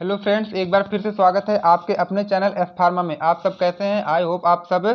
Hello friends, एक बार फिर से स्वागत है आपके अपने चैनल एफ फार्मा में। आप सब कैसे हैं? आई होप आप सब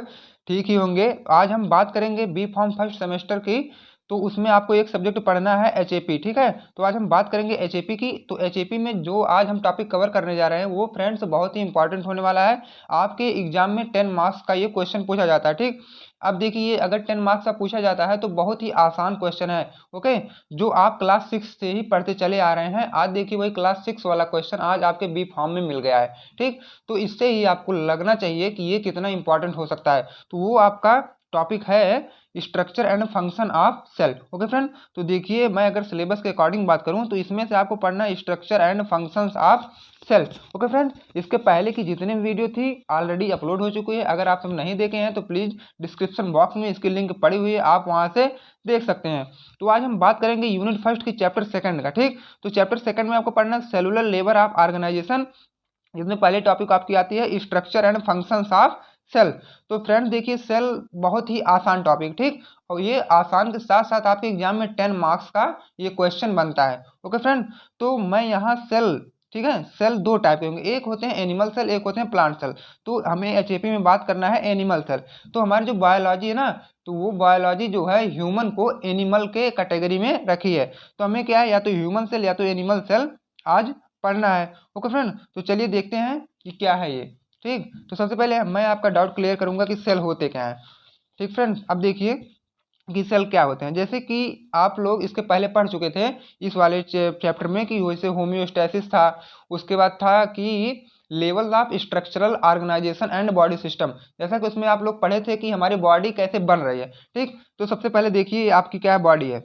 ठीक ही होंगे। आज हम बात करेंगे बी फॉर्म फर्स्ट सेमेस्टर की। तो उसमें आपको एक सब्जेक्ट पढ़ना है एचएपी, ठीक है। तो आज हम बात करेंगे एचएपी की। तो एचएपी में जो आज हम टॉपिक कवर करने जा रहे हैं वो फ्रेंड्स बहुत ही इंपॉर्टेंट होने वाला है। आपके एग्जाम में 10 मार्क्स का ये क्वेश्चन पूछा जाता है, ठीक। अब देखिए, अगर 10 मार्क्स का पूछा जाता है तो बहुत ही आसान क्वेश्चन है, ओके। जो आप क्लास 6 से ही पढ़ते चले आ रहे हैं, आज देखिए वही क्लास 6 वाला क्वेश्चन आज आपके बी फॉर्म में मिल गया है, ठीक। तो इससे ही आपको लगना चाहिए कि ये कितना इंपॉर्टेंट हो सकता है। तो वो आपका टॉपिक है structure and function of cell, okay friend. तो देखिए, मैं अगर सिलेबस के अकॉर्डिंग बात करूं तो इसमें से आपको पढ़ना है structure and functions of cell, okay friend. इसके पहले की जितनी भी वीडियो थी ऑलरेडी अपलोड हो चुकी है। अगर आप सब नहीं देखे हैं तो प्लीज डिस्क्रिप्शन बॉक्स में इसकी लिंक पड़ी हुई है, आप वहां से देख सकते हैं। तो आज हम बात करेंगे यूनिट फर्स्ट की चैप्टर सेकंड का, ठीक। तो चैप्टर सेकंड में आपको पढ़ना है सेलुलर लेवल ऑफ ऑर्गेनाइजेशन। इसमें पहले टॉपिक आपकी आती है structure and functions of cell. तो फ्रेंड देखिए, सेल बहुत ही आसान टॉपिक, ठीक। और ये आसान के साथ साथ आपके एग्जाम में 10 मार्क्स का ये क्वेश्चन बनता है, ओके फ्रेंड। तो मैं यहाँ सेल, ठीक है, सेल दो टाइप के होंगे, एक होते हैं एनिमल सेल, एक होते हैं प्लांट सेल। तो हमें एचएपी में बात करना है एनिमल सेल। तो हमारी जो बायोलॉजी है ना, तो वो बायोलॉजी जो है ह्यूमन को एनिमल के कैटेगरी में रखी है। तो हमें क्या है, या तो ह्यूमन सेल या तो एनिमल सेल आज पढ़ना है, ओके फ्रेंड। तो चलिए देखते हैं कि क्या है ये, ठीक। तो सबसे पहले मैं आपका डाउट क्लियर करूंगा कि सेल होते क्या हैं, ठीक फ्रेंड। अब देखिए कि सेल क्या होते हैं। जैसे कि आप लोग इसके पहले पढ़ चुके थे इस वाले चैप्टर में कि वैसे होम्योस्टैसिस था, उसके बाद था कि level of structural organisation and body system. जैसा कि उसमें आप लोग पढ़े थे कि हमारी बॉडी कैसे बन रही है, ठीक। तो सबसे पहले देखिए आपकी क्या बॉडी है,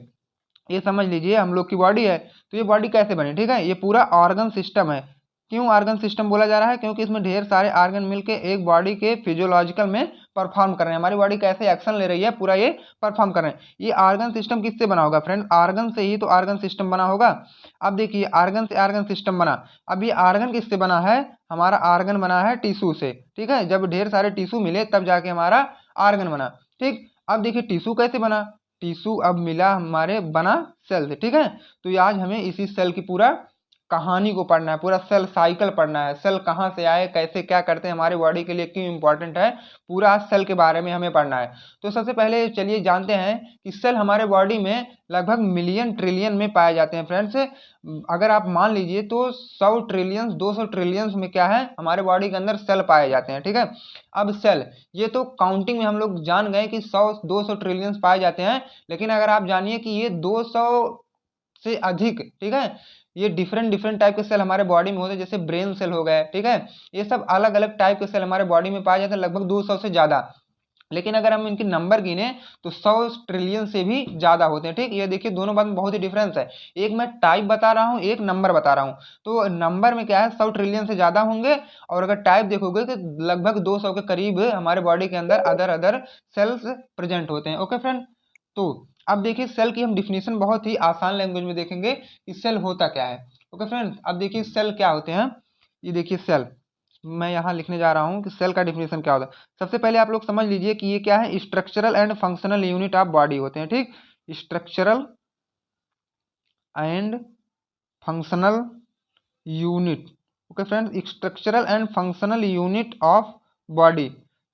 ये समझ लीजिए हम लोग की बॉडी है। तो ये बॉडी कैसे बनी, ठीक है। ये पूरा ऑर्गन सिस्टम है। क्यों ऑर्गन सिस्टम बोला जा रहा है? क्योंकि इसमें ढेर सारे ऑर्गन मिलके एक बॉडी के फिजियोलॉजिकल में परफॉर्म कर रहे हैं। हमारी बॉडी कैसे एक्शन ले रही है, पूरा ये परफॉर्म कर रहे हैं। ये ऑर्गन सिस्टम किससे बना होगा फ्रेंड? ऑर्गन से ही तो ऑर्गन सिस्टम बना होगा। अब देखिए, ऑर्गन से ऑर्गन सिस्टम बना। अब ये ऑर्गन किससे बना है? हमारा ऑर्गन बना है टिश्यू से, ठीक है। जब ढेर सारे टिश्यू मिले तब जाके हमारा ऑर्गन बना, ठीक। अब देखिए टिश्यू कैसे बना? टिश्यू अब मिला हमारे, बना सेल से, ठीक है। तो ये आज हमें इसी सेल की पूरा कहानी को पढ़ना है, पूरा सेल साइकिल पढ़ना है। सेल कहाँ से आए, कैसे क्या करते हैं, हमारी बॉडी के लिए क्यों इंपॉर्टेंट है, पूरा सेल के बारे में हमें पढ़ना है। तो सबसे पहले चलिए जानते हैं कि सेल हमारे बॉडी में लगभग मिलियन ट्रिलियन में पाए जाते हैं फ्रेंड्स। अगर आप मान लीजिए तो 100 ट्रिलियन 200 ट्रिलियन में क्या है, हमारे बॉडी के अंदर सेल पाए जाते हैं, ठीक है। अब सेल, ये तो काउंटिंग में हम लोग जान गए कि 100-200 ट्रिलियन पाए जाते हैं। लेकिन अगर आप जानिए कि ये 200 से अधिक, ठीक है, ये डिफरेंट डिफरेंट टाइप के सेल हमारे बॉडी में होते हैं। जैसे ब्रेन सेल हो गए, ठीक है। ये सब अलग अलग टाइप के सेल हमारे बॉडी में पाए जाते हैं, लगभग 200 से ज्यादा। लेकिन अगर हम इनके नंबर गिने तो 100 ट्रिलियन से भी ज्यादा होते हैं, ठीक। ये देखिए दोनों बात में बहुत ही डिफरेंस है। एक मैं टाइप बता रहा हूँ, एक नंबर बता रहा हूँ। तो नंबर में क्या है, 100 ट्रिलियन से ज्यादा होंगे। और अगर टाइप देखोगे तो लगभग 200 के करीब हमारे बॉडी के अंदर अदर अदर सेल्स प्रेजेंट होते हैं, ओके फ्रेंड। तो अब देखिए सेल की हम डिफिनेशन बहुत ही आसान लैंग्वेज में देखेंगे कि सेल होता क्या है, ओके फ्रेंड। अब देखिए सेल क्या होते हैं। ये देखिए सेल, मैं यहाँ लिखने जा रहा हूँ कि सेल का डिफिनेशन क्या होता है। सबसे पहले आप लोग समझ लीजिए कि ये क्या है, structural and functional unit of body होते हैं, ठीक। Structural and functional unit, okay friends, structural and functional unit of body.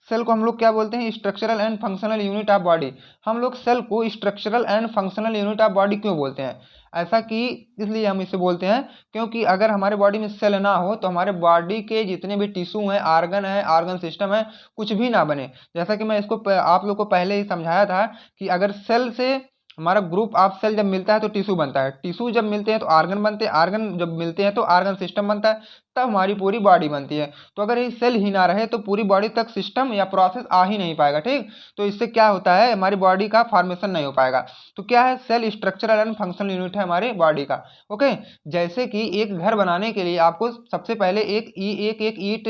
Cell को हम लोग क्या बोलते हैं? Structural and functional unit of body. हम लोग सेल को structural and functional unit of body क्यों बोलते हैं? ऐसा कि इसलिए हम इसे बोलते हैं क्योंकि अगर हमारे बॉडी में सेल ना हो तो हमारे बॉडी के जितने भी टिश्यू हैं, ऑर्गन है, ऑर्गन सिस्टम है, कुछ भी ना बने। जैसा कि मैं इसको आप लोग को पहले ही समझाया था कि अगर सेल से हमारा ग्रुप ऑफ सेल जब मिलता है तो टिश्यू बनता है, टिश्यू जब मिलते हैं तो ऑर्गन बनते हैं, ऑर्गन जब मिलते हैं तो ऑर्गन सिस्टम बनता है, तब हमारी पूरी बॉडी बनती है। तो अगर ये सेल ही ना रहे तो पूरी बॉडी तक सिस्टम या प्रोसेस आ ही नहीं पाएगा, ठीक। तो इससे क्या होता है, हमारी बॉडी का फॉर्मेशन नहीं हो पाएगा। तो क्या है, cell structural and functional unit है हमारी बॉडी का, ओके। जैसे कि एक घर बनाने के लिए आपको सबसे पहले एक एक ईंट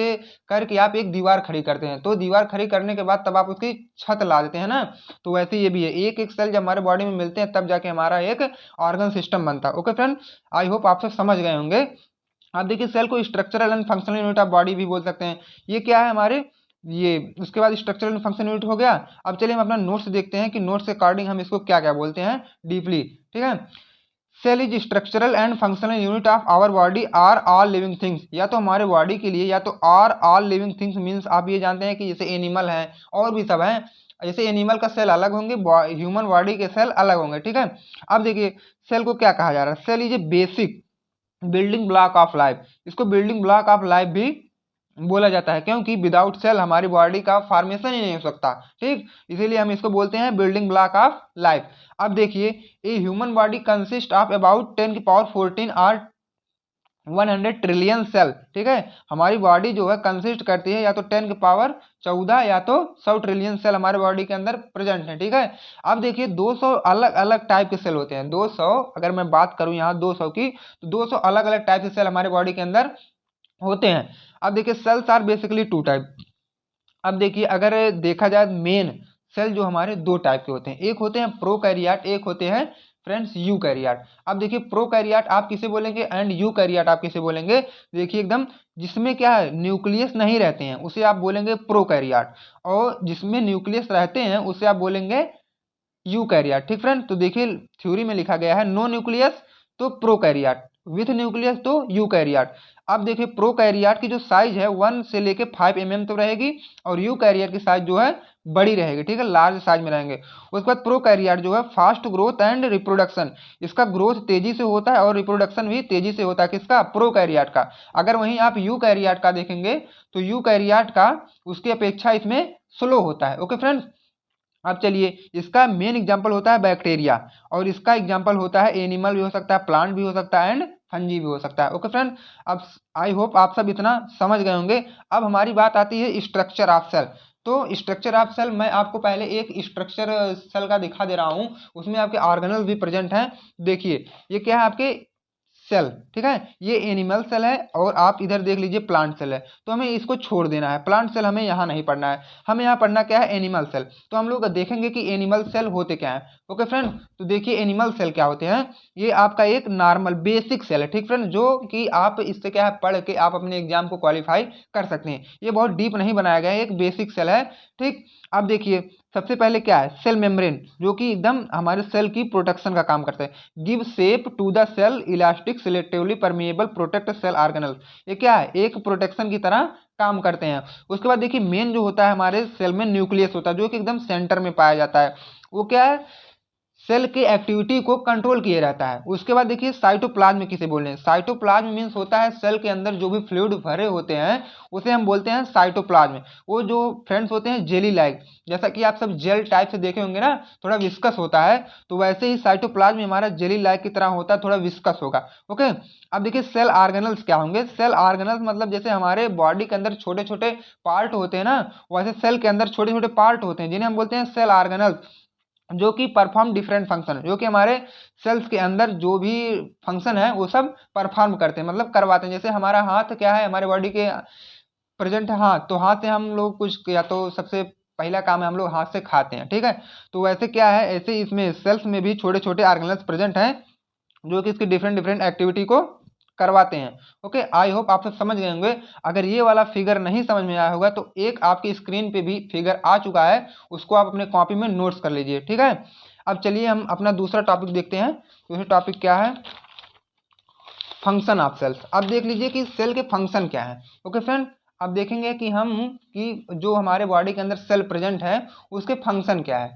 करके आप एक दीवार खड़ी करते हैं। तो दीवार खड़ी करने के बाद तब आप उसकी छत ला देते हैं ना। तो वैसे ये भी है, एक एक सेल जब हमारे बॉडी में मिलते हैं तब जाके हमारा एक ऑर्गन सिस्टम बनता है, ओके फ्रेंड। आई होप आप सब समझ गए होंगे। आप देखिए सेल को structural and functional unit of body भी बोल सकते हैं। ये क्या है हमारे, ये उसके बाद स्ट्रक्चरल एंड फंक्शनल यूनिट हो गया। अब चलिए हम अपना नोट्स देखते हैं कि नोट्स के अकॉर्डिंग हम इसको क्या क्या बोलते हैं डीपली, ठीक है। Cell is structural and functional unit of our body are all living things. या तो हमारे बॉडी के लिए, या तो are all living things means आप ये जानते हैं कि जैसे एनिमल हैं और भी सब हैं, जैसे एनिमल का सेल अलग होंगे, ह्यूमन बॉडी के सेल अलग होंगे, ठीक है। अब देखिए सेल को क्या कहा जा रहा है, cell is a basic building block of life. इसको बिल्डिंग ब्लॉक ऑफ लाइफ भी बोला जाता है, क्योंकि विदाउट सेल हमारी बॉडी का फॉर्मेशन ही नहीं हो सकता, ठीक। इसीलिए हम इसको बोलते हैं बिल्डिंग ब्लॉक ऑफ लाइफ। अब देखिए a human body consist of about 10 की पावर 14 और 100 ट्रिलियन सेल, ठीक है। हमारी बॉडी जो है कंसिस्ट करती है या तो 10 की पावर 14 या तो 100 ट्रिलियन सेल हमारे बॉडी के अंदर प्रेजेंट है, ठीक है। अब देखिए 200 अलग अलग टाइप के सेल होते हैं, 200, अगर मैं बात करूं यहाँ 200 की, तो 200 अलग अलग टाइप के सेल हमारे बॉडी के अंदर होते हैं। अब देखिए cells are basically two type. अब देखिए अगर देखा जाए मेन सेल जो हमारे दो टाइप के होते हैं, एक होते हैं प्रोकैरियोट, एक होते हैं फ्रेंड्स यूकैरियोट। अब देखिए प्रोकैरियोट आप किसे बोलेंगे एंड यूकैरियोट आप किसे बोलेंगे, देखिए एकदम जिसमें क्या है न्यूक्लियस नहीं रहते हैं उसे आप बोलेंगे प्रोकैरियोट, और जिसमें न्यूक्लियस रहते हैं उसे आप बोलेंगे यूकैरियोट, ठीक फ्रेंड। तो देखिए थ्योरी में लिखा गया है नो न्यूक्लियस तो प्रोकैरियोट, विथ न्यूक्लियस तो यूकैरियोट। अब देखिए प्रोकैरियोट की जो साइज है 1 से लेके 5 mm तो रहेगी, और यूकैरियोट की साइज जो है बड़ी रहेगी, ठीक है, लार्ज साइज में रहेंगे। उसके बाद प्रोकैरियोट जो है फास्ट ग्रोथ एंड रिप्रोडक्शन, इसका ग्रोथ तेजी से होता है और रिप्रोडक्शन भी तेजी से होता है, किसका, प्रोकैरियोट का। अगर वहीं आप यूकैरियोट का देखेंगे तो यूकैरियोट का उसकी अपेक्षा इसमें स्लो होता है, ओके फ्रेंड्स। अब चलिए इसका मेन एग्जांपल होता है बैक्टीरिया, और इसका एग्जांपल होता है एनिमल भी हो सकता है, प्लांट भी हो सकता है एंड फंजी भी हो सकता है, ओके फ्रेंड। अब आई होप आप सब इतना समझ गए होंगे। अब हमारी बात आती है स्ट्रक्चर ऑफ सेल। तो स्ट्रक्चर ऑफ सेल मैं आपको पहले एक स्ट्रक्चर सेल का दिखा दे रहा हूँ, उसमें आपके ऑर्गेनल भी प्रेजेंट हैं। देखिए ये क्या है, आपके सेल, ठीक है, ये एनिमल सेल है, और आप इधर देख लीजिए प्लांट सेल है। तो हमें इसको छोड़ देना है, प्लांट सेल हमें यहाँ नहीं पढ़ना है, हमें यहाँ पढ़ना क्या है, एनिमल सेल। तो हम लोग देखेंगे कि एनिमल सेल होते क्या हैं, ओके फ्रेंड। तो देखिए एनिमल सेल क्या होते हैं, ये आपका एक नॉर्मल बेसिक सेल है, ठीक फ्रेंड, जो कि आप इससे क्या है पढ़ के आप अपने एग्जाम को क्वालिफाई कर सकते हैं। ये बहुत डीप नहीं बनाया गया है, एक बेसिक सेल है, ठीक। अब देखिए सबसे पहले क्या है, सेल मेम्ब्रेन, जो कि एकदम हमारे सेल की प्रोटेक्शन का काम करता है। Give shape to the cell, elastic, selectively permeable, protect cell organelle. ये क्या है, एक प्रोटेक्शन की तरह काम करते हैं। उसके बाद देखिए मेन जो होता है हमारे सेल में न्यूक्लियस होता है, जो कि एकदम सेंटर में पाया जाता है। वो क्या है, सेल की एक्टिविटी को कंट्रोल किए रहता है। उसके बाद देखिए साइटोप्लाज्म किसे बोलते हैं, साइटोप्लाज्म मीन्स होता है सेल के अंदर जो भी फ्लूइड भरे होते हैं उसे हम बोलते हैं साइटोप्लाज्म। वो जो फ्रेंड्स होते हैं जेली लाइक, जैसा कि आप सब जेल टाइप से देखे होंगे ना, थोड़ा विस्कस होता है, तो वैसे ही साइटोप्लाज्म हमारा जेली लाइक की तरह होता है, थोड़ा विस्कस होगा, ओके। अब देखिए सेल ऑर्गेनल्स क्या होंगे, सेल ऑर्गेनल्स मतलब जैसे हमारे बॉडी के अंदर छोटे छोटे पार्ट होते हैं ना, वैसे सेल के अंदर छोटे छोटे पार्ट होते हैं जिन्हें हम बोलते हैं सेल ऑर्गेनल्स, जो कि परफॉर्म डिफरेंट फंक्शन, जो कि हमारे सेल्स के अंदर जो भी फंक्शन है वो सब परफॉर्म करते हैं, मतलब करवाते हैं। जैसे हमारा हाथ क्या है, हमारे बॉडी के प्रेजेंट है हाथ, तो हाथ से हम लोग कुछ, या तो सबसे पहला काम है हम लोग हाथ से खाते हैं, ठीक है। तो वैसे क्या है, ऐसे इसमें सेल्स में भी छोटे छोटे ऑर्गेनल्स प्रेजेंट हैं, जो कि इसकी डिफरेंट डिफरेंट एक्टिविटी को करवाते हैं, ओके। आई होप आप सब समझ गए होंगे। अगर ये वाला फिगर नहीं समझ में आया होगा तो एक आपकी स्क्रीन पे भी फिगर आ चुका है, उसको आप अपने कॉपी में नोट्स कर लीजिए, ठीक है। अब चलिए हम अपना दूसरा टॉपिक देखते हैं। दूसरा टॉपिक क्या है, फंक्शन ऑफ सेल्स। अब देख लीजिए कि सेल के फंक्शन क्या है, ओके फ्रेंड। अब देखेंगे कि जो हमारे बॉडी के अंदर सेल प्रेजेंट है उसके फंक्शन क्या है।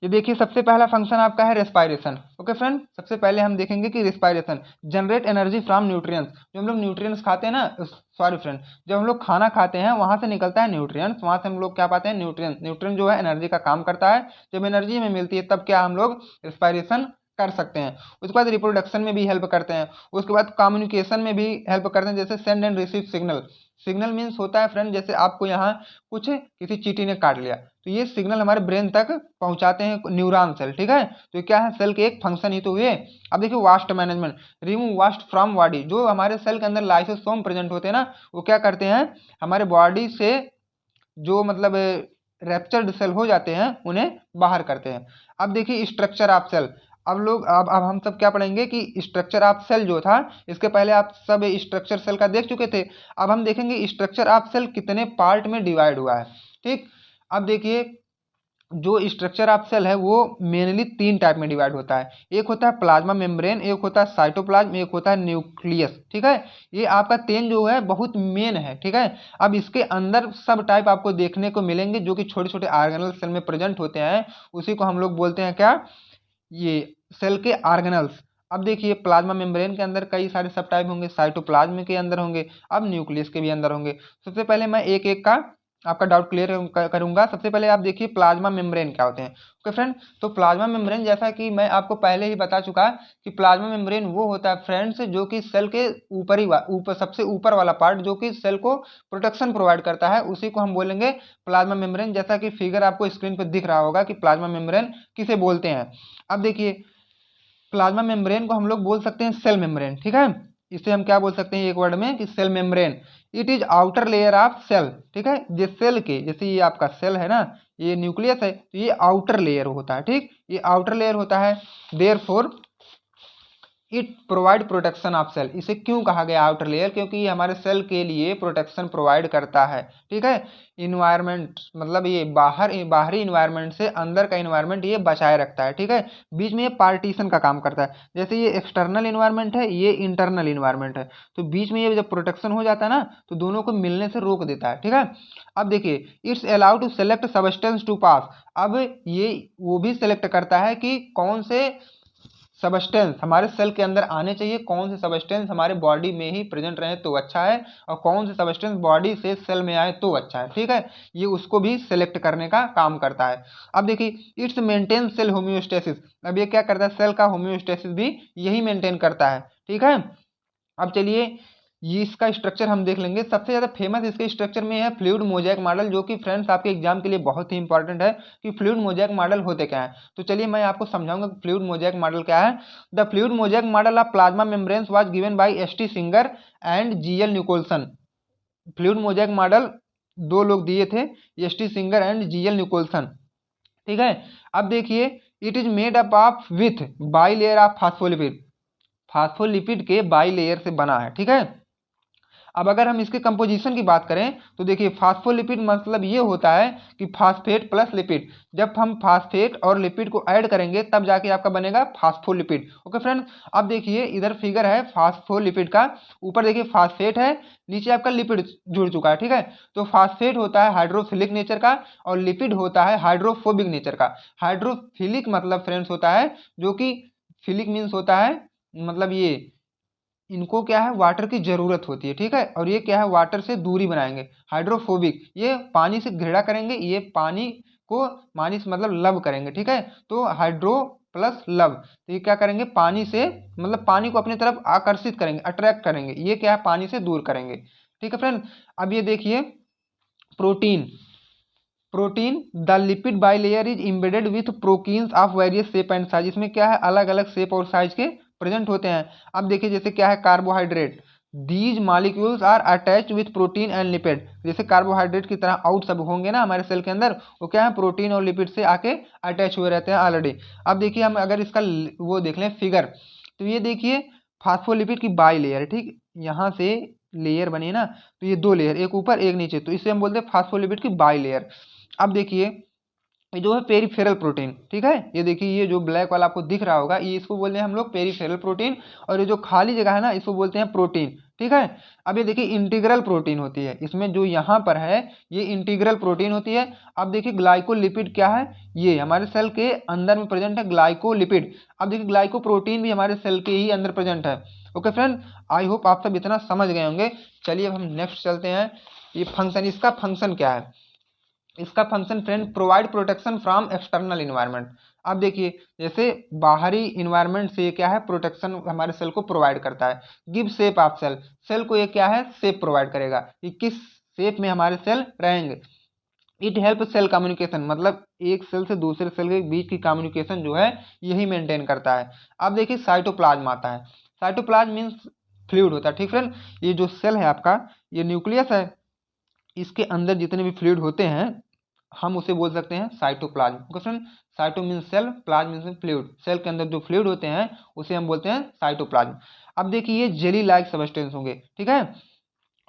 ये देखिए सबसे पहला फंक्शन आपका है रेस्पायरेशन, ओके फ्रेंड। सबसे पहले हम देखेंगे कि respiration, generate energy from nutrients. जो हम लोग न्यूट्रिएंट्स खाते हैं ना, सॉरी फ्रेंड, जब हम लोग खाना खाते हैं वहां से निकलता है न्यूट्रिएंट्स, वहां से हम लोग क्या पाते हैं, न्यूट्रिएंट। न्यूट्रिएंट जो है एनर्जी का काम करता है, जब एनर्जी हमें मिलती है तब क्या हम लोग रेस्पायरेशन कर सकते हैं। उसके बाद रिप्रोडक्शन में भी हेल्प करते हैं, उसके बाद कम्युनिकेशन में भी हेल्प करते हैं, जैसे send and receive signal. Signal means होता है फ्रेंड, जैसे आपको यहाँ कुछ किसी चींटी ने काट लिया तो ये सिग्नल हमारे ब्रेन तक पहुंचाते हैं न्यूरॉन सेल, ठीक है। तो क्या है, सेल के एक फंक्शन ही तो हुए। अब देखिए vast management, remove vast from body. जो हमारे सेल के अंदर लाइसोसोम प्रेजेंट होते हैं ना, वो क्या करते हैं, हमारे बॉडी से जो मतलब रैप्चर्ड सेल हो जाते हैं उन्हें बाहर करते हैं। अब देखिए स्ट्रक्चर ऑफ सेल। अब हम सब क्या पढ़ेंगे कि स्ट्रक्चर ऑफ सेल जो था, इसके पहले आप सब स्ट्रक्चर सेल का देख चुके थे। अब हम देखेंगे स्ट्रक्चर ऑफ सेल कितने पार्ट में डिवाइड हुआ है, ठीक। अब देखिए जो स्ट्रक्चर ऑफ सेल है वो मेनली 3 टाइप में डिवाइड होता है। एक होता है प्लाज्मा मेम्ब्रेन, एक होता है साइटोप्लाज्म, एक होता है न्यूक्लियस। ठीक है, ये आपका 3 जो है बहुत मेन है। ठीक है, अब इसके अंदर सब टाइप आपको देखने को मिलेंगे जो कि छोटे छोटे ऑर्गेनल सेल में प्रेजेंट होते हैं, उसी को हम लोग बोलते हैं क्या, ये सेल के ऑर्गेनल्स। अब देखिए प्लाज्मा मेम्ब्रेन के अंदर कई सारे सब टाइप होंगे, साइटोप्लाज्म के अंदर होंगे, अब न्यूक्लियस के भी अंदर होंगे। सबसे पहले मैं एक एक का आपका डाउट क्लियर करूंगा। सबसे पहले आप देखिए प्लाज्मा मेम्ब्रेन क्या होते हैं। ओके फ्रेंड, तो प्लाज्मा मेम्ब्रेन जैसा कि मैं आपको पहले ही बता चुका कि प्लाज्मा मेम्ब्रेन वो होता है फ्रेंड्स जो कि सेल के ऊपर सबसे ऊपर वाला पार्ट जो कि सेल को प्रोटेक्शन प्रोवाइड करता है, उसी को हम बोलेंगे प्लाज्मा मेम्ब्रेन। जैसा कि फिगर आपको स्क्रीन पर दिख रहा होगा कि प्लाज्मा मेम्ब्रेन किसे बोलते हैं। अब देखिए प्लाज्मा मेम्ब्रेन को हम लोग बोल सकते हैं सेल मेम्ब्रेन। ठीक है, इसे हम क्या बोल सकते हैं एक वर्ड में कि cell membrane. It is outer layer of cell. ठीक है, जिस सेल के, जैसे ये आपका सेल है ना, ये न्यूक्लियस है, तो ये आउटर लेयर होता है। ठीक, ये आउटर लेयर होता है। Therefore it provide protection of cell. इसे क्यों कहा गया आउटर लेयर, क्योंकि ये हमारे सेल के लिए प्रोटेक्शन प्रोवाइड करता है। ठीक है, इन्वायरमेंट मतलब ये बाहरी इन्वायरमेंट से अंदर का इन्वायरमेंट ये बचाए रखता है। ठीक है, बीच में ये पार्टीशन का काम करता है। जैसे ये एक्सटर्नल इन्वायरमेंट है, ये इंटरनल इन्वायरमेंट है, तो बीच में ये जब प्रोटेक्शन हो जाता है ना, तो दोनों को मिलने से रोक देता है। ठीक है, अब देखिए it's allowed to select substance to pass. अब ये वो भी सेलेक्ट करता है कि कौन से सबस्टेंस हमारे सेल के अंदर आने चाहिए, कौन से सबस्टेंस हमारे बॉडी में ही प्रेजेंट रहे तो अच्छा है, और कौन से सबस्टेंस बॉडी से सेल में आए तो अच्छा है। ठीक है, ये उसको भी सिलेक्ट करने का काम करता है। अब देखिए इट्स मेंटेन सेल होम्योस्टेसिस। अब ये क्या करता है, सेल का होम्योस्टेसिस भी यही मेंटेन करता है। ठीक है, अब चलिए ये इसका स्ट्रक्चर हम देख लेंगे। सबसे ज़्यादा फेमस इसके स्ट्रक्चर में है फ्लूइड मोज़ेक मॉडल, जो कि फ्रेंड्स आपके एग्जाम के लिए बहुत ही इंपॉर्टेंट है कि फ्लूइड मोज़ेक मॉडल होते क्या है। तो चलिए मैं आपको समझाऊंगा कि फ्लूइड मोज़ेक मॉडल क्या है। The fluid mosaic model of plasma membranes was given by S T. Singer and G L. Nicolson. Fluid mosaic model 2 लोग दिए थे, S T. Singer and G L. Nicolson. ठीक है, अब देखिए it is made up of with bilayer of phospholipid. Phospholipid के bilayer से बना है। ठीक है, अब अगर हम इसके कंपोजिशन की बात करें तो देखिए फास्फोलिपिड मतलब ये होता है कि फास्फेट प्लस लिपिड। जब हम फास्फेट और लिपिड को ऐड करेंगे तब जाके आपका बनेगा फास्फोलिपिड। ओके फ्रेंड, अब देखिए इधर फिगर है फास्फोलिपिड का, ऊपर देखिए फास्फेट है, नीचे आपका लिपिड जुड़ चुका है। ठीक है, तो फास्फेट होता है हाइड्रोफिलिक नेचर का और लिपिड होता है हाइड्रोफोबिक नेचर का। हाइड्रोफिलिक मतलब फ्रेंड्स होता है जो कि, फिलिक मीन्स होता है मतलब ये, इनको क्या है वाटर की जरूरत होती है। ठीक है, और ये क्या है वाटर से दूरी बनाएंगे। हाइड्रोफोबिक ये पानी से घृणा करेंगे, ये पानी से मतलब लव करेंगे। ठीक है, तो हाइड्रो प्लस लव, तो ये क्या करेंगे पानी से मतलब पानी को अपनी तरफ आकर्षित करेंगे, अट्रैक्ट करेंगे, ये क्या है पानी से दूर करेंगे। ठीक है फ्रेंड, अब ये देखिए protein. Protein the lipid bilayer is embedded with proteins of various shape and size. इसमें क्या है अलग अलग शेप और साइज के प्रेजेंट होते हैं। अब देखिए जैसे क्या है carbohydrate, these molecules are attached with protein and lipid. जैसे कार्बोहाइड्रेट की तरह आउट सब होंगे ना हमारे सेल के अंदर, वो क्या है प्रोटीन और लिपिड से आके अटैच हुए रहते हैं ऑलरेडी। अब देखिए हम अगर इसका वो देख लें फिगर, तो ये देखिए फास्फोलिपिड की बाई लेयर है। ठीक, यहाँ से लेयर बनी है ना, तो ये 2 लेयर, एक ऊपर एक नीचे, तो इसे हम बोलते हैं फास्फोलिपिड की बाई लेयर। अब देखिए ये जो है पेरीफेरल प्रोटीन। ठीक है, ये देखिए ये जो ब्लैक वाला आपको दिख रहा होगा, ये इसको बोलते हैं हम लोग पेरीफेरल प्रोटीन, और ये जो खाली जगह है ना इसको बोलते हैं प्रोटीन। ठीक है, अब ये देखिए इंटीग्रल प्रोटीन होती है, इसमें जो यहाँ पर है ये इंटीग्रल प्रोटीन होती है। अब देखिए ग्लाइकोलिपिड क्या है, ये हमारे सेल के अंदर में प्रेजेंट है ग्लाइकोलिपिड। अब देखिए ग्लाइकोप्रोटीन भी हमारे सेल के ही अंदर प्रेजेंट है। ओके फ्रेंड, आई होप आप सब इतना समझ गए होंगे। चलिए अब हम नेक्स्ट चलते हैं। ये फंक्शन, इसका फंक्शन क्या है, इसका function friend provide protection from external environment. अब देखिए जैसे बाहरी इन्वायरमेंट से क्या है प्रोटेक्शन हमारे सेल को प्रोवाइड करता है। Give shape of cell, cell को ये क्या है शेप प्रोवाइड करेगा कि किस शेप में हमारे सेल रहेंगे। इट हेल्प सेल कम्युनिकेशन, मतलब एक सेल से दूसरे सेल के बीच की कम्युनिकेशन जो है यही मेंटेन करता है। अब देखिए साइटोप्लाज्म आता है। साइटोप्लाज्म मीन्स फ्लूइड होता है। ठीक फ्रेंड, ये जो सेल है आपका, ये न्यूक्लियस है, इसके अंदर जितने भी फ्लूइड होते हैं हम उसे बोल सकते हैं cytoplasm. Question, cyto means cell, plasm means fluid, cell के अंदर जो फ्लूइड होते हैं उसे हम बोलते हैं साइटोप्लाज्म। अब देखिए ये जेली लाइक सबस्टेंस होंगे। ठीक है,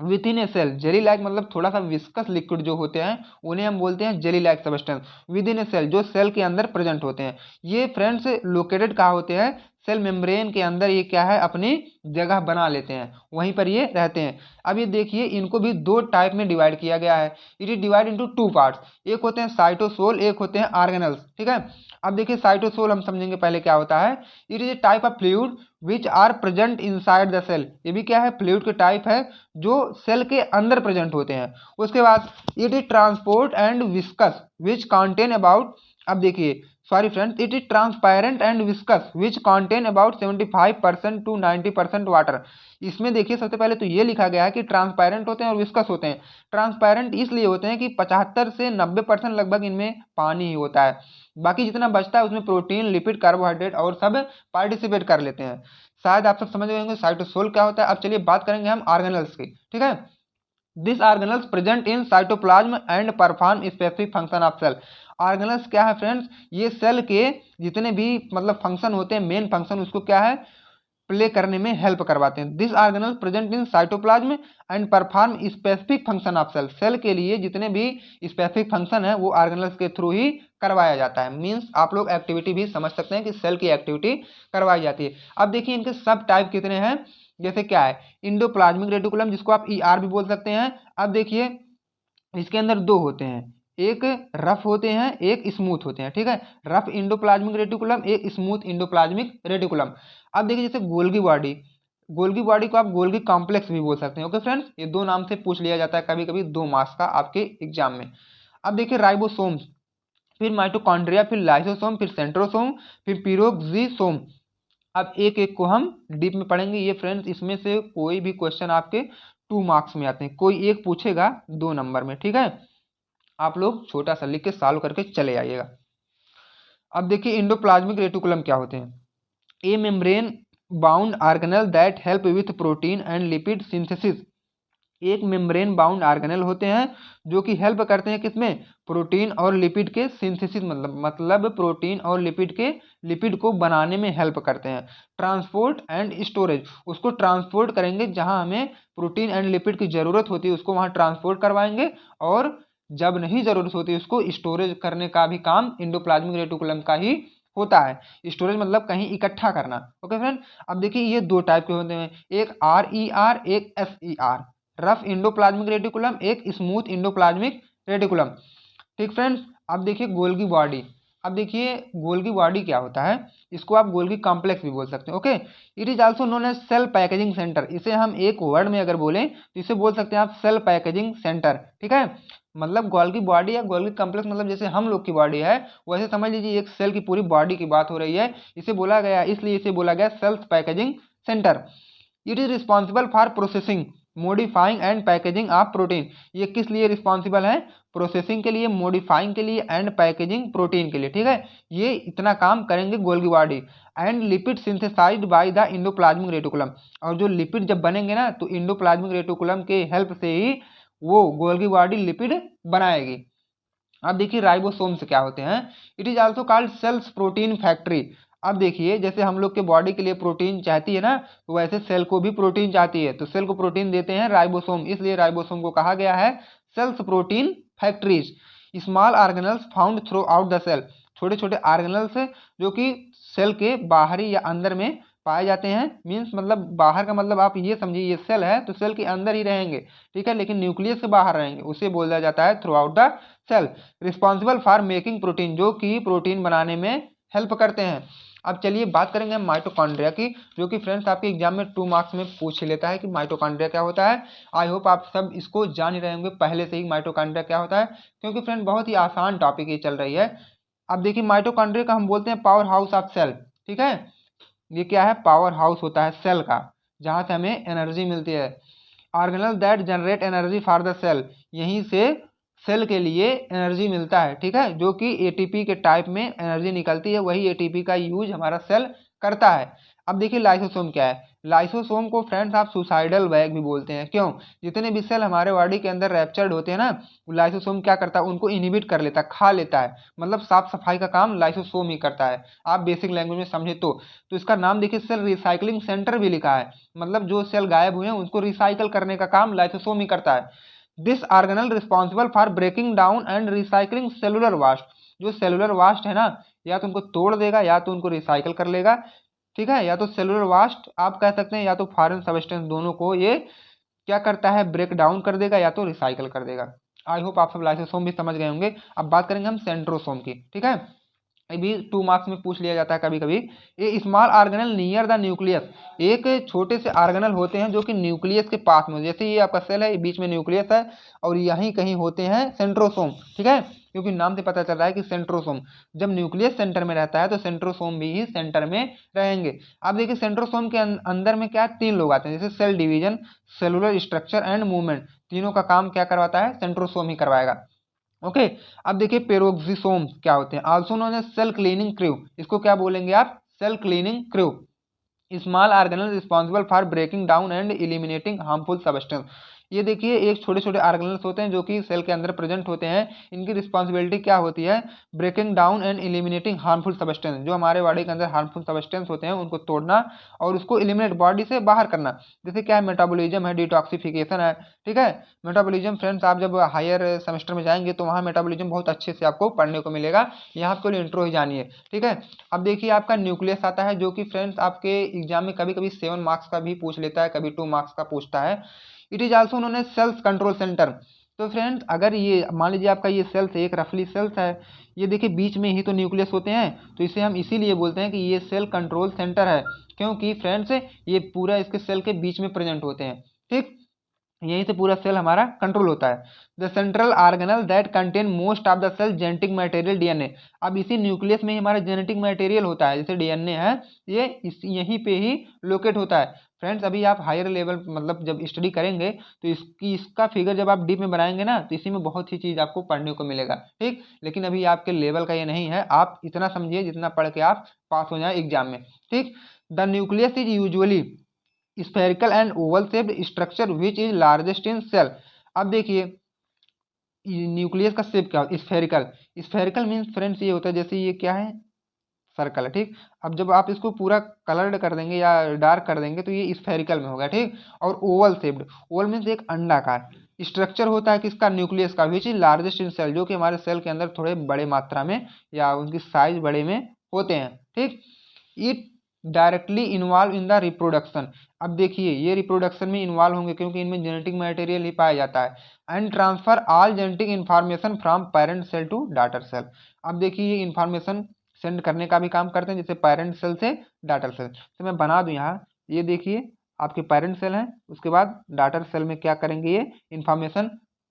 within a cell, jelly like मतलब थोड़ा सा विस्कस लिक्विड जो होते हैं उन्हें हम बोलते हैं jelly like substance. Within a cell जो सेल के अंदर प्रेजेंट होते हैं। ये फ्रेंड्स लोकेटेड कहाँ होते हैं? सेल मेम्ब्रेन के अंदर ये क्या है, अपनी जगह बना लेते हैं, वहीं पर ये रहते हैं। अब ये देखिए इनको भी दो टाइप में डिवाइड किया गया है। It is divide into two parts, एक होते हैं साइटोसोल, एक होते हैं ऑर्गेनल्स। ठीक है, अब देखिए साइटोसोल हम समझेंगे पहले क्या होता है। It is a type of fluid which are present inside the cell. ये भी क्या है, फ्लूइड के टाइप है जो सेल के अंदर प्रेजेंट होते हैं। उसके बाद it is transport and viscous which contain about, अब देखिए sorry friends, it is transparent and viscous which contain about 75% to 90% water. इसमें देखिए सबसे पहले तो ये लिखा गया है कि ट्रांसपेरेंट होते हैं और विस्कस होते हैं। ट्रांसपेरेंट इसलिए होते हैं कि 75 से 90% लगभग इनमें पानी ही होता है, बाकी जितना बचता है उसमें प्रोटीन, लिपिड, कार्बोहाइड्रेट और सब पार्टिसिपेट कर लेते हैं। शायद आप सब समझ गए होंगे साइटोसोल क्या होता है। अब चलिए बात करेंगे हम ऑर्गेनल्स की। ठीक है, this organelles present in cytoplasm and perform specific function of cell. Organelles क्या है फ्रेंड्स, ये सेल के जितने भी मतलब फंक्शन होते हैं, मेन फंक्शन उसको क्या है, प्ले करने में हेल्प करवाते हैं। This organelle present in cytoplasm and perform specific function of cell. Cell के लिए जितने भी स्पेसिफिक फंक्शन है वो ऑर्गेनल्स के थ्रू ही करवाया जाता है। मींस आप लोग एक्टिविटी भी समझ सकते हैं कि सेल की एक्टिविटी करवाई जाती है। अब देखिए इनके सब टाइप कितने हैं, जैसे क्या है इंडोप्लाज्मिक रेटिकुलम, जिसको आप ईआर भी बोल सकते हैं। अब देखिए इसके अंदर दो होते हैं, एक रफ होते हैं, एक स्मूथ होते हैं। ठीक है, रफ इंडोप्लाज्मिक रेटिकुलम, एक स्मूथ इंडोप्लाज्मिक रेटिकुलम। अब देखिए जैसे गोल्गी बॉडी, गोल्गी बॉडी को आप गोल्गी कॉम्प्लेक्स भी बोल सकते हैं। ओके फ्रेंड्स, ये दो नाम से पूछ लिया जाता है कभी कभी 2 मार्क्स का आपके एग्जाम में। अब देखिए राइबोसोम, फिर माइटोकॉन्ड्रिया, फिर लाइसोसोम, फिर सेंट्रोसोम, फिर पिरोक्सिसोम। अब एक एक को हम डीप में पढ़ेंगे। ये फ्रेंड्स इसमें से कोई भी क्वेश्चन आपके 2 मार्क्स में आते हैं, कोई एक पूछेगा 2 नंबर में। ठीक है, आप लोग छोटा सा लिख के सॉल्व करके चले आइएगा। अब देखिए इंडोप्लाज्मिक रेटिकुलम क्या होते हैं। ए membrane bound organelle that help with protein and lipid synthesis. एक मेम्ब्रेन बाउंड ऑर्गेनल होते हैं जो कि हेल्प करते हैं किसमें, प्रोटीन और लिपिड के सिंथेसिस, मतलब प्रोटीन और लिपिड को बनाने में हेल्प करते हैं। ट्रांसपोर्ट एंड स्टोरेज, उसको ट्रांसपोर्ट करेंगे, जहां हमें प्रोटीन एंड लिपिड की जरूरत होती है उसको वहां ट्रांसपोर्ट करवाएंगे, और जब नहीं जरूरत होती उसको स्टोरेज करने का भी काम इंडोप्लाज्मिक रेटिकुलम का ही होता है। स्टोरेज मतलब कहीं इकट्ठा करना। ओके फ्रेंड, अब देखिए ये दो टाइप के होते हैं, एक RER, एक SER। रफ इंडोप्लाज्मिक रेटिकुलम, एक स्मूथ इंडोप्लाज्मिक रेटिकुलम। ठीक फ्रेंड्स, अब देखिए गोल्गी बॉडी। अब देखिए गोल्गी बॉडी क्या होता है, इसको आप गोल्गी कॉम्प्लेक्स भी बोल सकते हैं। Okay, it is also known as cell packaging centre. इसे हम एक वर्ड में अगर बोलें तो इसे बोल सकते हैं आप सेल पैकेजिंग सेंटर। ठीक है, मतलब गोल्गी बॉडी या गोल्गी कॉम्प्लेक्स मतलब जैसे हम लोग की बॉडी है, वैसे समझ लीजिए एक सेल की पूरी बॉडी की बात हो रही है। इसे बोला गया, इसलिए इसे बोला गया cells packaging centre. It is responsible for processing, modifying and packaging of protein. ये किस लिए रिस्पॉन्सिबल है, प्रोसेसिंग के लिए, मॉडिफाइंग के लिए एंड पैकेजिंग प्रोटीन के लिए। ठीक है, ये इतना काम करेंगे Golgi body. And lipid synthesised by the endoplasmic reticulum, और जो लिपिड जब बनेंगे ना तो इंडोप्लाज्मिक रेटिकुलम के हेल्प से ही वो गोल्गी बॉडी लिपिड बनाएगी। अब देखिए राइबोसोम्स क्या होते हैं। It is also called cells protein factory. अब देखिए जैसे हम लोग के बॉडी के लिए प्रोटीन चाहती है ना, तो वैसे सेल को भी प्रोटीन चाहती है, तो सेल को प्रोटीन देते हैं राइबोसोम, इसलिए राइबोसोम को कहा गया है cells protein factories. Small organelles found throughout the cell, छोटे छोटे ऑर्गेनल्स जो कि सेल के बाहरी या अंदर में पाए जाते हैं। मीन्स मतलब बाहर का मतलब आप ये समझिए, ये सेल है तो सेल के अंदर ही रहेंगे, ठीक है, लेकिन न्यूक्लियस से बाहर रहेंगे, उसे बोला जाता है throughout the cell. Responsible for making protein, जो कि प्रोटीन बनाने में हेल्प करते हैं। अब चलिए बात करेंगे हम माइटोकॉन्ड्रिया की, जो कि फ्रेंड्स आपके एग्जाम में 2 मार्क्स में पूछ लेता है कि माइटोकॉन्ड्रिया क्या होता है। आई होप आप सब इसको जान ही रहे होंगे पहले से ही माइटोकॉन्ड्रिया क्या होता है, क्योंकि फ्रेंड बहुत ही आसान टॉपिक ये चल रही है। अब देखिए माइटोकॉन्ड्रिया का हम बोलते हैं पावर हाउस ऑफ सेल। ठीक है, ये क्या है, पावर हाउस होता है सेल का, जहां से हमें एनर्जी मिलती है। Organelle that generate energy for the cell, यहीं से सेल के लिए एनर्जी मिलता है। ठीक है, जो कि एटीपी के टाइप में एनर्जी निकलती है, वही एटीपी का यूज हमारा सेल करता है। अब देखिए लाइसोसोम क्या है। लाइसोसोम को फ्रेंड्स आप सुसाइडल बैग भी बोलते हैं। क्यों? जितने भी सेल हमारे बॉडी के अंदर रैप्चर्ड होते हैं ना, लाइसोसोम क्या करता है, उनको इनहिबिट कर लेता है, खा लेता है। मतलब साफ सफाई का काम लाइसोसोम ही करता है, आप बेसिक लैंग्वेज में समझे तो इसका नाम देखिए सेल रिसाइकलिंग सेंटर भी लिखा है। मतलब जो सेल गायब हुए हैं उनको रिसाइकल करने का काम लाइसोसोम ही करता है। This organelle responsible for breaking down and recycling cellular waste. जो सेलुलर वास्ट है ना, या तो उनको तोड़ देगा या तो उनको रिसाइकल कर लेगा, ठीक है। या तो सेलुलर वास्ट आप कह सकते हैं, या तो फॉरेन सब्सटेंस, दोनों को ये क्या करता है, ब्रेक डाउन कर देगा या तो रिसाइकल कर देगा। आई होप आप सब लाइसोसोम भी समझ गए होंगे। अब बात करेंगे हम सेंट्रोसोम की, ठीक है। ये भी 2 मार्क्स में पूछ लिया जाता है कभी कभी। ये small organelle near the nucleus, एक छोटे से ऑर्गेनल होते हैं जो कि न्यूक्लियस के पास में, जैसे ये आपका सेल है, ये बीच में न्यूक्लियस है और यहीं कहीं होते हैं सेंट्रोसोम, ठीक है। क्योंकि नाम से पता चल रहा है कि सेंट्रोसोम, जब न्यूक्लियस सेंटर में रहता है तो सेंट्रोसोम भी ही सेंटर में रहेंगे। अब देखिए सेंट्रोसोम के अंदर में क्या 3 लोग आते हैं, जैसे cell division, cellular structure and movement, तीनों का काम क्या करवाता है, सेंट्रोसोम ही करवाएगा। ओके। अब देखिए पेरोक्सिसोम क्या होते हैं, also known as cell cleaning crew. इसको क्या बोलेंगे आप, cell cleaning crew. Small organelle responsible for breaking down and eliminating harmful substance. ये देखिए एक छोटे छोटे ऑर्गेनल्स होते हैं जो कि सेल के अंदर प्रेजेंट होते हैं। इनकी रिस्पॉन्सिबिलिटी क्या होती है, breaking down and eliminating harmful substance. जो हमारे बॉडी के अंदर हार्मफुल सब्सटेंस होते हैं उनको तोड़ना और उसको एलिमिनेट, बॉडी से बाहर करना। जैसे क्या है, मेटाबॉलिज्म है, डिटॉक्सिफिकेशन है, ठीक है। मेटाबॉलिज्म फ्रेंड्स आप जब हायर सेमेस्टर में जाएंगे तो वहाँ मेटाबॉलिज्म बहुत अच्छे से आपको पढ़ने को मिलेगा, यहाँ आपको इंट्रो ही जानिए, ठीक है। अब देखिए आपका न्यूक्लियस आता है, जो कि फ्रेंड्स आपके एग्जाम में कभी कभी 7 मार्क्स का भी पूछ लेता है, कभी 2 मार्क्स का पूछता है। It is also known as cells control centre. तो फ्रेंड्स अगर ये मान लीजिए आपका ये सेल्स, एक रफली सेल्स है, ये देखिए बीच में ही तो न्यूक्लियस होते हैं, तो इसे हम इसीलिए बोलते हैं कि ये सेल कंट्रोल सेंटर है, क्योंकि फ्रेंड्स ये पूरा इसके सेल के बीच में प्रेजेंट होते हैं, ठीक। यहीं से पूरा सेल हमारा कंट्रोल होता है। The central organelle that contain most of the cell genetic material DNA. अब इसी न्यूक्लियस में ही हमारा जेनेटिक मटेरियल होता है, जैसे डीएनए है, ये यहीं पे ही लोकेट होता है। फ्रेंड्स अभी आप हायर लेवल मतलब जब स्टडी करेंगे तो इसका फिगर जब आप डीप में बनाएंगे ना, तो इसी में बहुत ही चीज़ आपको पढ़ने को मिलेगा, ठीक। लेकिन अभी आपके लेवल का ये नहीं है, आप इतना समझिए जितना पढ़ के आप पास हो जाए एग्जाम में, ठीक। The nucleus is usually spherical and oval shaped structure which is largest in cell. अब देखिए न्यूक्लियस का शेप क्या होता है, स्फेरिकल। स्फेरिकल मीन्स फ्रेंड्स ये होता है, जैसे ये क्या है, सर्कल है, ठीक। अब जब आप इसको पूरा कलर्ड कर देंगे या डार्क कर देंगे तो ये स्फेरिकल में होगा, ठीक। और ओवल शेप्ड, ओवल मीन्स एक अंडाकार स्ट्रक्चर होता है किसका, न्यूक्लियस का, which is largest in cell, जो कि हमारे सेल के अंदर थोड़े बड़े मात्रा में या उनकी साइज बड़े में होते हैं, ठीक। It directly involve in the reproduction. अब देखिए ये रिप्रोडक्शन में इन्वॉल्व होंगे क्योंकि इनमें जेनेटिक मटेरियल ही पाया जाता है। And transfer all genetic information from parent cell to daughter cell. अब देखिए ये इन्फॉर्मेशन सेंड करने का भी काम करते हैं, जैसे पेरेंट सेल से डॉटर सेल। तो मैं बना दूं यहाँ, ये देखिए आपके पेरेंट सेल हैं, उसके बाद डॉटर सेल में क्या करेंगे, ये इन्फॉर्मेशन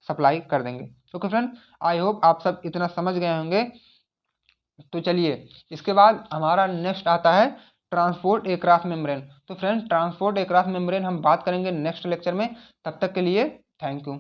सप्लाई कर देंगे। ओके फ्रेंड, आई होप आप सब इतना समझ गए होंगे। तो चलिए इसके बाद हमारा नेक्स्ट आता है ट्रांसपोर्ट एक्रॉस मेम्ब्रेन। तो फ्रेंड्स ट्रांसपोर्ट एक्रॉस मेम्ब्रेन हम बात करेंगे नेक्स्ट लेक्चर में। तब तक के लिए थैंक यू।